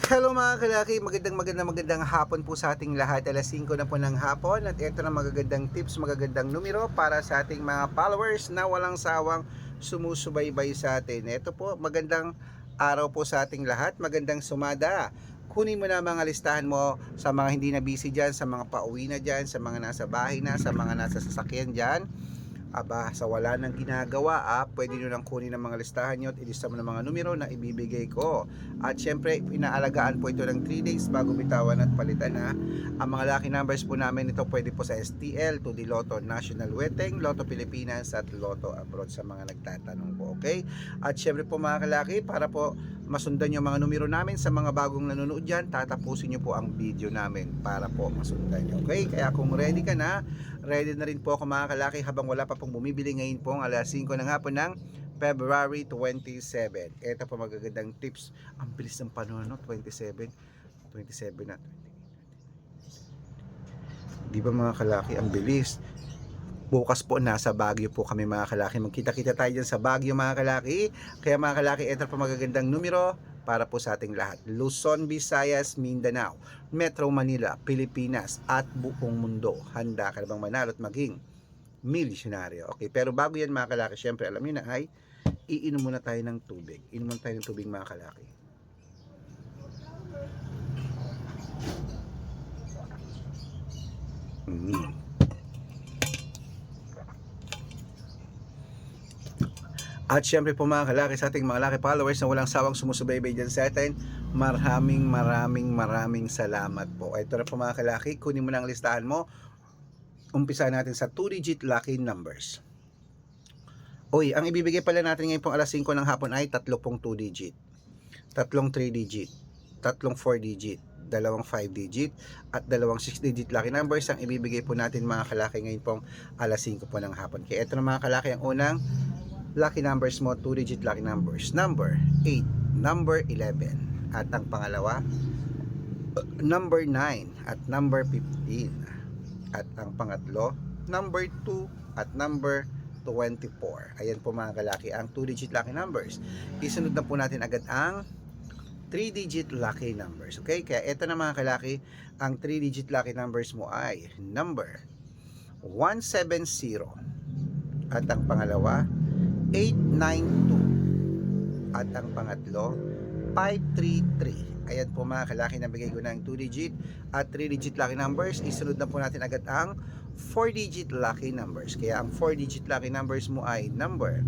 Hello mga kalaki, magandang hapon po sa ating lahat. Alas 5 na po ng hapon at ito na magagandang tips, magagandang numero para sa ating mga followers na walang sawang sumusubaybay sa atin. Ito po, magandang araw po sa ating lahat, magandang sumada. Kunin mo na mga listahan mo sa mga hindi na busy dyan, sa mga pauwi na dyan, sa mga nasa bahay na, sa mga nasa sasakyan dyan. Aba, sa wala nang ginagawa, pwede nyo lang kunin ang mga listahan nyo at ilista mo ng mga numero na ibibigay ko. At syempre, inaalagaan po ito ng 3 days bago bitawan at palitan ha. Ang mga lucky numbers po namin ito pwede po sa STL, 2D Lotto, National Weteng, Lotto Pilipinas at Lotto Abroad sa mga nagtatanong po, okay? At syempre po mga kalaki, para po masundan yung mga numero namin sa mga bagong nanonood dyan, tatapusin nyo po ang video namin para po masundan nyo, okay? Kaya kung ready ka na, ready na rin po ako mga kalaki habang wala pa pong bumibili ngayon pong alas 5 ng hapon ng February 27. Ito po magagandang tips. Ang bilis ng panahon, no? 27 na. Di ba mga kalaki, ang bilis. Bukas po nasa Baguio po kami mga kalaki. Magkita-kita tayo dyan sa Baguio mga kalaki. Kaya mga kalaki, ito po magagandang numero para po sa ating lahat. Luzon, Visayas, Mindanao, Metro Manila, Pilipinas at buong mundo. Handa ka na bang manalo at maging milyonaryo? Okay, pero bago yan mga kalaki, syempre alam niyo na ay iinom muna tayo ng tubig. Inom muna tayo ng tubig mga kalaki. At syempre po mga kalaki, sa ating mga laki followers na walang sawang sumusubaybay dyan sa atin, maraming salamat po. Ito na po mga kalaki, kunin mo na ang listahan mo. Umpisa natin sa 2-digit lucky numbers. Uy, ang ibibigay pala natin ngayon pong alas 5 ng hapon ay 3 pong 2-digit, 3 3-digit, 3 4-digit, 2 5-digit at 2 6-digit lucky numbers ang ibibigay po natin mga kalaki ngayon pong alas 5 po ng hapon. Kaya ito na mga kalaki, ang unang lucky numbers mo, 2-digit lucky numbers. Number 8, number 11 at ang pangalawa number 9 at number 15 at ang pangatlo number 2 at number 24. Ayan po mga kalaki ang 2-digit lucky numbers. Isunod na po natin agad ang 3-digit lucky numbers. Okay? Kaya ito na mga kalaki, ang 3-digit lucky numbers mo ay number 170 at ang pangalawa 892 at ang pangatlo 533. Ayan po mga kalaki, nabigay ko ng 2-digit at 3-digit lucky numbers. Isunod na po natin agad ang 4-digit lucky numbers. Kaya ang 4-digit lucky numbers mo ay number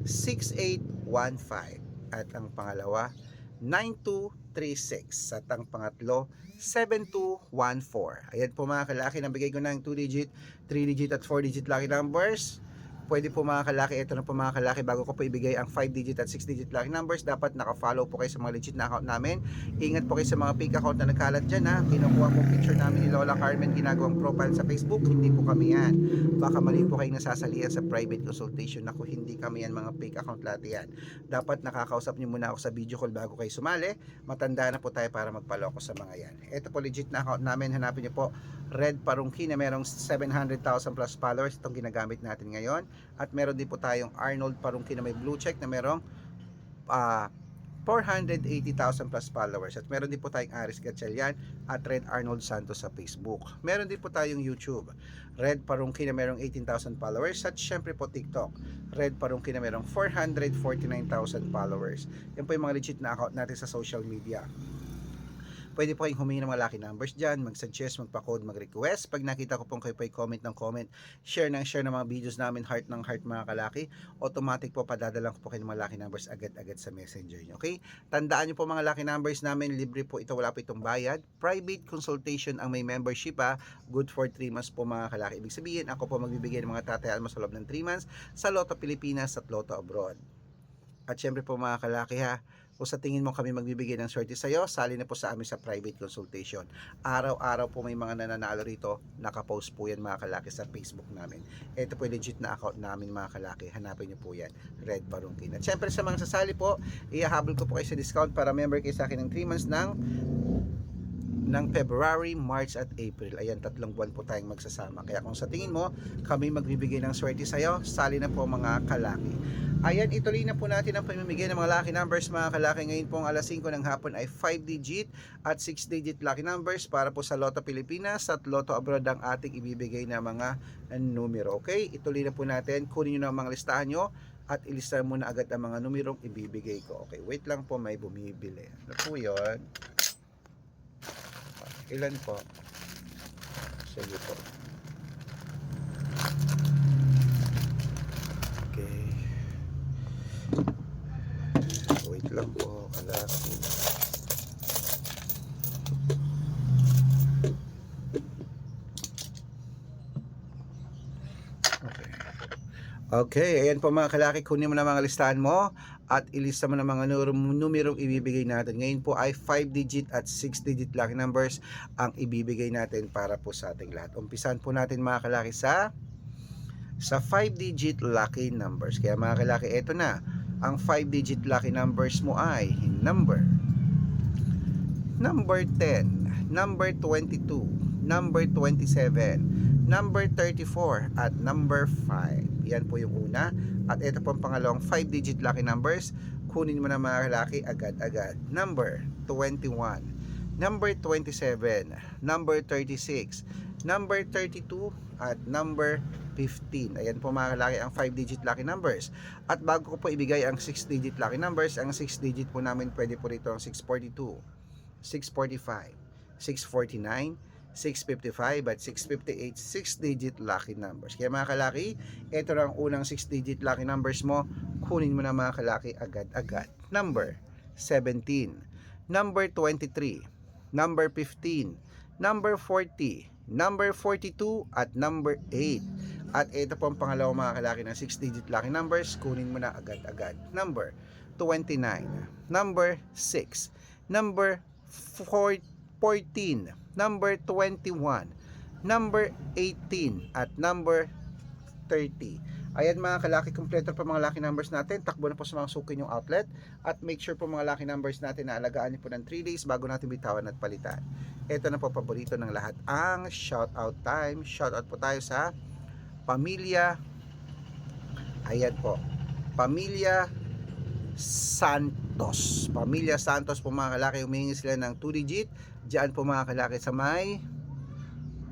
6815 at ang pangalawa 9236 at ang pangatlo 7214. Ayan po mga kalaki, nabigay ko ng 2-digit, 3-digit at 4-digit lucky numbers. Pwede po mga kalaki, ito na po mga kalaki, bago ko po ibigay ang 5-digit at 6-digit lucky numbers, dapat naka-follow po kayo sa mga legit na account namin. Ingat po kayo sa mga fake account na nagkalat dyan ha. Kinukuha po picture namin ni Lola Carmen, ginagawang profile sa Facebook, hindi po kami yan. Baka mali po kayong nasasalihan sa private consultation. Ako, hindi kami yan, mga fake account lahat yan. Dapat nakakausap nyo muna ako sa video call bago kayo sumali. Matanda na po tayo para magpaloko sa mga yan. Ito po legit na account namin, hanapin nyo po Red Parungki na merong 700,000 plus followers. Itong ginagamit natin ngayon. At meron din po tayong Arnold Parungki na may blue check na merong 480,000 plus followers. At meron din po tayong Aris Gatchalian at Red Arnold Santos sa Facebook. Meron din po tayong YouTube, Red Parungki na merong 18,000 followers. At syempre po TikTok, Red Parungki na merong 449,000 followers. Yan po yung mga legit na account natin sa social media. Pwede po kayong humingi ng mga lucky numbers dyan, mag-suggest, magpa-code, mag-request. Pag nakita ko pong kayo po comment ng comment, share ng mga videos namin, heart ng heart mga kalaki, automatic po padadalang ko po kayo ng mga lucky numbers agad-agad sa messenger nyo. Okay? Tandaan nyo po mga lucky numbers namin, libre po ito, wala po itong bayad. Private consultation ang may membership good for 3 months po mga kalaki. Ibig sabihin, ako po magbibigay ng mga tatayaan mo sa loob ng 3 months sa Lotto Pilipinas at Lotto Abroad. At syempre po mga kalaki kung sa tingin mo kami magbibigay ng swerte sa iyo, sali na po sa amin sa private consultation. Araw-araw po may mga nananalo rito, nakapost po yan mga kalaki sa Facebook namin. Ito po legit na account namin mga kalaki, hanapin niyo po yan, Red Parungki. At syempre sa mga sasali po, ihahabol ko po kayo sa discount para member kayo sa akin ng 3 months ng ng February, March at April. Ayan, 3 buwan po tayong magsasama. Kaya kung sa tingin mo, kami magbibigay ng swerte sa'yo, sali na po mga kalaki. Ayan, ituloy na po natin ang pamimigay ng mga lucky numbers mga kalaki. Ngayon pong alas 5 ng hapon ay 5 digit at 6 digit lucky numbers para po sa Lotto Pilipinas at Lotto Abroad ang ating ibibigay na mga numero. Okay, ituloy na po natin. Kunin nyo na ang mga listahan nyo at ilista mo na agad ang mga numerong ibibigay ko. Okay, wait lang po, may bumibili. Ano po yun? Ilan po? Sige po. Okay. Wait lang po, kalaki. Okay, ayan po mga kalaki, kunin mo na mga listahan mo at ilista mo na mga numerong ibibigay natin. Ngayon po ay 5 digit at 6 digit lucky numbers ang ibibigay natin para po sa ating lahat. Umpisan po natin mga kalaki sa 5 digit lucky numbers. Kaya mga kalaki, eto na. Ang 5 digit lucky numbers mo ay number 10, number 22, number 27, number 34 at number 5. Yan po yung una. At ito po ang pangalawang 5 digit lucky numbers. Kunin mo na mga kalaki agad-agad. Number 21, number 27, number 36, number 32 at number 15. Ayan po mga kalaki ang 5 digit lucky numbers. At bago ko po ibigay ang 6 digit lucky numbers, ang 6 digit po namin pwede po rito ang 642, 645, 649, 655 at 658, 6 digit lucky numbers. Kaya mga kalaki, ito lang unang 6 digit lucky numbers mo. Kunin mo na mga kalaki agad-agad. Number 17, number 23, number 15, number 40, number 42 at number 8. At ito po ang pangalawang mga kalaki ng 6 digit lucky numbers. Kunin mo na agad-agad. Number 29, number 6, number 14, number 21, number 18 at number 30. Ayan mga kalaki, kompleto pa mga lucky numbers natin. Takbo na po sa mga suki yung outlet at make sure po mga lucky numbers natin na alagaan niyo po ng 3 days bago natin bitawan at palitan. Ito na po paborito ng lahat, ang shoutout time. Shoutout po tayo sa pamilya, ayan po, Pamilya Santos. Pamilya Santos po mga kalaki, humingi sila ng 2 digit. Diyan po mga kalaki sa may,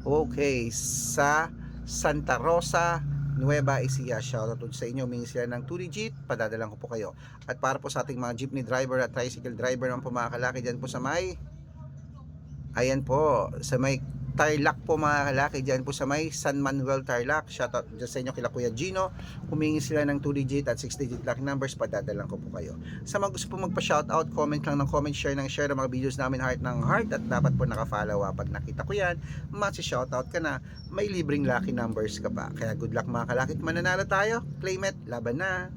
okay, sa Santa Rosa, Nueva Ecija. Shoutout sa inyo, humingi sila ng 2 digit, padadalan ko po kayo. At para po sa ating mga jeepney driver at tricycle driver naman po mga kalaki, diyan po sa may, ayan po, sa may Tarlac po mga kalaki, dyan po sa may San Manuel Tarlac. Shoutout dyan sa inyo kila Kuya Gino. Humingi sila ng 2 digit at 6 digit lucky numbers, padadalan ko po kayo. Sa mga gusto po magpa-shoutout, comment lang ng comment, share ng share ng mga videos namin, heart ng heart, at dapat po naka-follow. Pag nakita ko yan, matsi-shoutout ka na, may libreng lucky numbers ka pa. Kaya good luck mga kalaki, mananalo tayo, claim it, laban na.